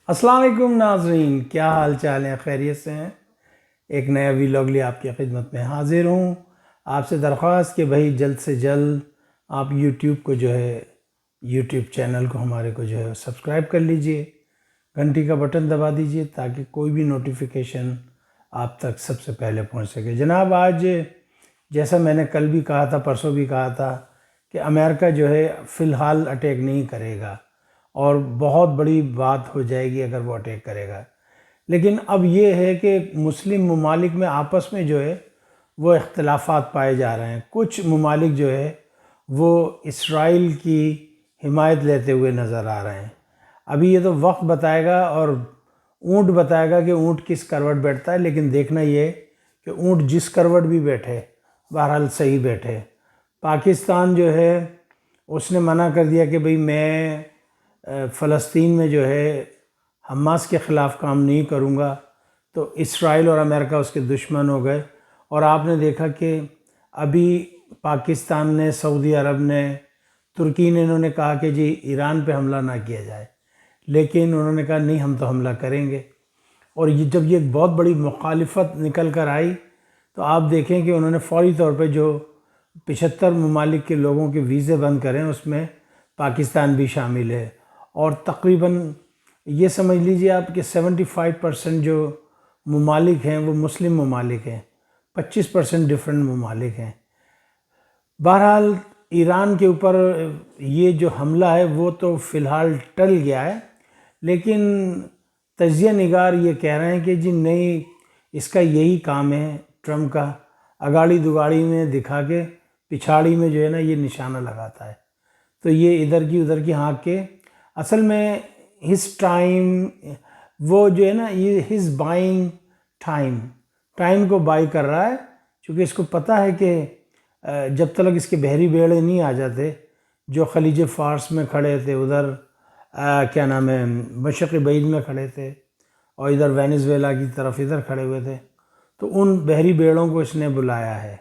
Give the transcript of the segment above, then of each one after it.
السلام علیکم ناظرین، کیا حال چال ہیں؟ خیریت سے ہیں؟ ایک نیا ویلاگ لے آپ کی خدمت میں حاضر ہوں۔ آپ سے درخواست کہ بھائی جلد سے جلد آپ یوٹیوب کو یوٹیوب چینل کو ہمارے کو سبسکرائب کر لیجئے، گھنٹی کا بٹن دبا دیجئے تاکہ کوئی بھی نوٹیفیکیشن آپ تک سب سے پہلے پہنچ سکے۔ جناب، آج جیسا میں نے کل بھی کہا تھا، پرسوں بھی کہا تھا کہ امریکہ فی الحال اٹیک نہیں کرے گا، اور بہت بڑی بات ہو جائے گی اگر وہ اٹیک کرے گا۔ لیکن اب یہ ہے کہ مسلم ممالک میں آپس میں وہ اختلافات پائے جا رہے ہیں۔ کچھ ممالک وہ اسرائیل کی حمایت لیتے ہوئے نظر آ رہے ہیں۔ ابھی یہ تو وقت بتائے گا اور اونٹ بتائے گا کہ اونٹ کس کروٹ بیٹھتا ہے، لیکن دیکھنا یہ کہ اونٹ جس کروٹ بھی بیٹھے بہرحال صحیح بیٹھے۔ پاکستان اس نے منع کر دیا کہ بھئی میں فلسطین میں حماس کے خلاف کام نہیں کروں گا، تو اسرائیل اور امریکہ اس کے دشمن ہو گئے۔ اور آپ نے دیکھا کہ ابھی پاکستان نے، سعودی عرب نے، ترکی نے، انہوں نے کہا کہ جی ایران پہ حملہ نہ کیا جائے، لیکن انہوں نے کہا نہیں، ہم تو حملہ کریں گے۔ اور جب یہ ایک بہت بڑی مخالفت نکل کر آئی تو آپ دیکھیں کہ انہوں نے فوری طور پہ 75 ممالک کے لوگوں کے ویزے بند کریں، اس میں پاکستان بھی شامل ہے۔ اور تقریباً یہ سمجھ لیجئے آپ کہ 75% جو ممالک ہیں وہ مسلم ممالک ہیں، 25% ڈیفرنٹ ممالک ہیں۔ بہرحال ایران کے اوپر یہ جو حملہ ہے وہ تو فی الحال ٹل گیا ہے، لیکن تجزیہ نگار یہ کہہ رہے ہیں کہ جی نہیں، اس کا یہی کام ہے ٹرمپ کا، اگاڑی دگاڑی میں دکھا کے پچھاڑی میں یہ نشانہ لگاتا ہے۔ تو یہ ادھر کی ہانک کے اصل میں ہز ٹائم، وہ یہ ہز بائنگ ٹائم کو بائی کر رہا ہے، چونکہ اس کو پتہ ہے کہ جب تک اس کے بحری بیڑے نہیں آ جاتے جو خلیج فارس میں کھڑے تھے، ادھر کیا نام ہے، مشرق بعید میں کھڑے تھے، اور ادھر وینزویلا کی طرف ادھر کھڑے ہوئے تھے، تو ان بحری بیڑوں کو اس نے بلایا ہے۔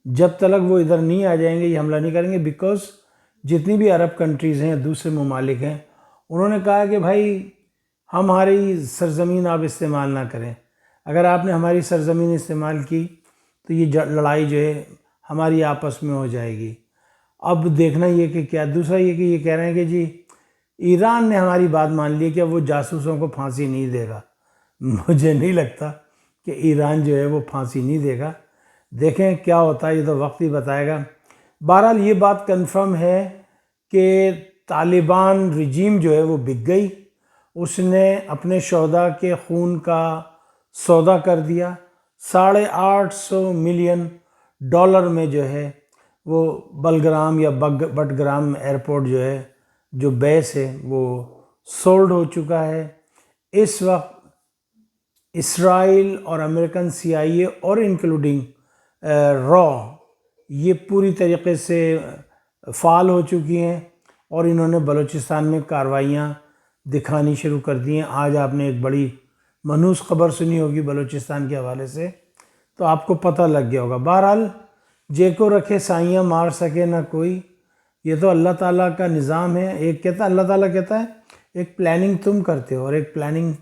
جب تک وہ ادھر نہیں آ جائیں گے یہ حملہ نہیں کریں گے، بیکاز جتنی بھی عرب کنٹریز ہیں، دوسرے ممالک ہیں، انہوں نے کہا کہ بھائی ہماری سرزمین آپ استعمال نہ کریں، اگر آپ نے ہماری سرزمین استعمال کی تو یہ لڑائی ہماری آپس میں ہو جائے گی۔ اب دیکھنا یہ کہ کیا، دوسرا یہ کہ یہ کہہ رہے ہیں کہ جی ایران نے ہماری بات مان لی کہ وہ جاسوسوں کو پھانسی نہیں دے گا۔ مجھے نہیں لگتا کہ ایران وہ پھانسی نہیں دے گا، دیکھیں کیا ہوتا ہے، یہ تو وقت ہی بتائے گا۔ بہرحال یہ بات کنفرم ہے کہ طالبان رجیم وہ بک گئی، اس نے اپنے شہداء کے خون کا سودا کر دیا، $850 ملین میں وہ بلگرام یا بٹگرام ایئرپورٹ جو بیس ہے وہ سولڈ ہو چکا ہے۔ اس وقت اسرائیل اور امریکن CIA اور انکلوڈنگ را یہ پوری طریقے سے فعال ہو چکی ہیں، اور انہوں نے بلوچستان میں کارروائیاں دکھانی شروع کر دی ہیں۔ آج آپ نے ایک بڑی منحوس خبر سنی ہوگی بلوچستان کے حوالے سے، تو آپ کو پتہ لگ گیا ہوگا۔ بہرحال جے کو رکھے سائیاں مار سکے نہ کوئی، یہ تو اللہ تعالیٰ کا نظام ہے۔ اللہ تعالیٰ کہتا ہے ایک پلاننگ تم کرتے ہو اور ایک پلاننگ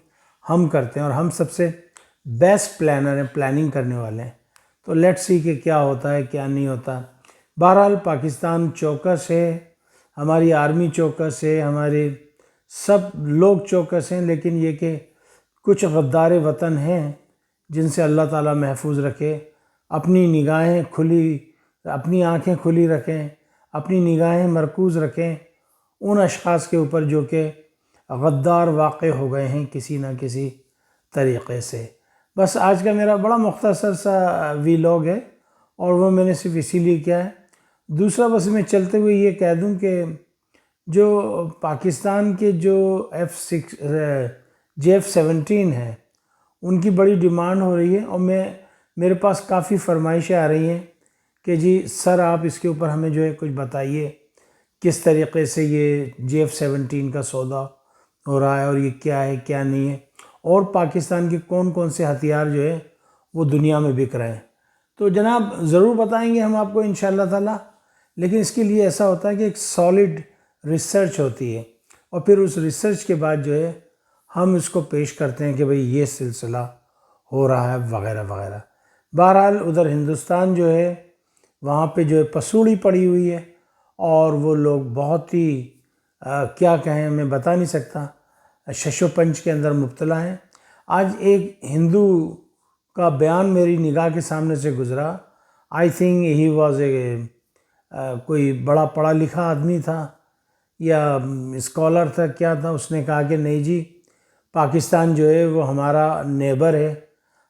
ہم کرتے ہیں، اور ہم سب سے بیسٹ پلانر ہیں، پلاننگ کرنے والے ہیں۔ تو لیٹس سی کہ کیا ہوتا ہے کیا نہیں ہوتا۔ بہرحال پاکستان چوکس ہے، ہماری آرمی چوکس ہے، ہمارے سب لوگ چوکس ہیں، لیکن یہ کہ کچھ غدار وطن ہیں جن سے اللہ تعالیٰ محفوظ رکھے۔ اپنی نگاہیں کھلی، اپنی آنکھیں کھلی رکھیں، اپنی نگاہیں مرکوز رکھیں ان اشخاص کے اوپر جو کہ غدار واقع ہو گئے ہیں کسی نہ کسی طریقے سے۔ بس آج کا میرا بڑا مختصر سا ویلاگ ہے، اور وہ میں نے صرف اسی لیے کیا ہے۔ دوسرا بس میں چلتے ہوئے یہ کہہ دوں کہ جو پاکستان کے JF-17 ہے، ان کی بڑی ڈیمانڈ ہو رہی ہے، اور میرے پاس کافی فرمائشیں آ رہی ہیں کہ جی سر آپ اس کے اوپر ہمیں کچھ بتائیے، کس طریقے سے یہ JF-17 کا سودا ہو رہا ہے، اور یہ کیا ہے کیا نہیں ہے، اور پاکستان کے کون کون سے ہتھیار وہ دنیا میں بک رہے ہیں۔ تو جناب ضرور بتائیں گے ہم آپ کو انشاءاللہ تعالیٰ، لیکن اس کے لیے ایسا ہوتا ہے کہ ایک سالڈ ریسرچ ہوتی ہے، اور پھر اس ریسرچ کے بعد ہم اس کو پیش کرتے ہیں کہ بھئی یہ سلسلہ ہو رہا ہے وغیرہ وغیرہ۔ بہرحال ادھر ہندوستان جو ہے وہاں پہ جو ہے پسوڑی پڑی ہوئی ہے، اور وہ لوگ بہت ہی کیا کہیں میں بتا نہیں سکتا، شش و پنج کے اندر مبتلا ہیں۔ آج ایک ہندو کا بیان میری نگاہ کے سامنے سے گزرا، آئی تھنک ہی واز کوئی بڑا پڑھا لکھا آدمی تھا یا اسکالر تھا، کیا تھا، اس نے کہا کہ نہیں جی پاکستان جو ہے وہ ہمارا نیبر ہے،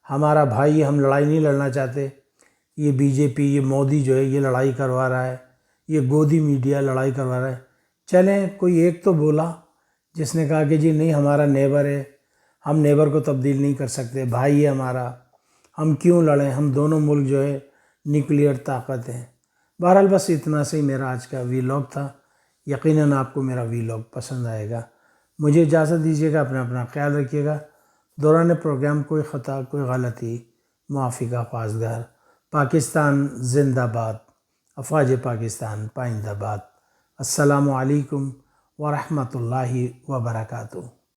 ہمارا بھائی، ہم لڑائی نہیں لڑنا چاہتے، یہ بی جے پی، یہ مودی جو ہے یہ لڑائی کروا رہا ہے، یہ گودی میڈیا لڑائی کروا رہا ہے۔ چلیں کوئی ایک تو بولا جس نے کہا کہ جی نہیں ہمارا نیبر ہے، ہم نیبر کو تبدیل نہیں کر سکتے، بھائی ہے ہمارا، ہم کیوں لڑیں، ہم دونوں ملک جو ہے نیوکلیئر طاقت ہیں۔ بہرحال بس اتنا سے ہی میرا آج کا ویلاگ تھا، یقیناً آپ کو میرا ویلاگ پسند آئے گا۔ مجھے اجازت دیجیے گا، اپنا خیال رکھیے گا۔ دوران پروگرام کوئی خطا، کوئی غلطی، معافی کا خواستگار۔ پاکستان زندہ باد، افواج پاکستان پائندہ باد۔ السلام علیکم ورحمۃ اللہ وبرکاتہ۔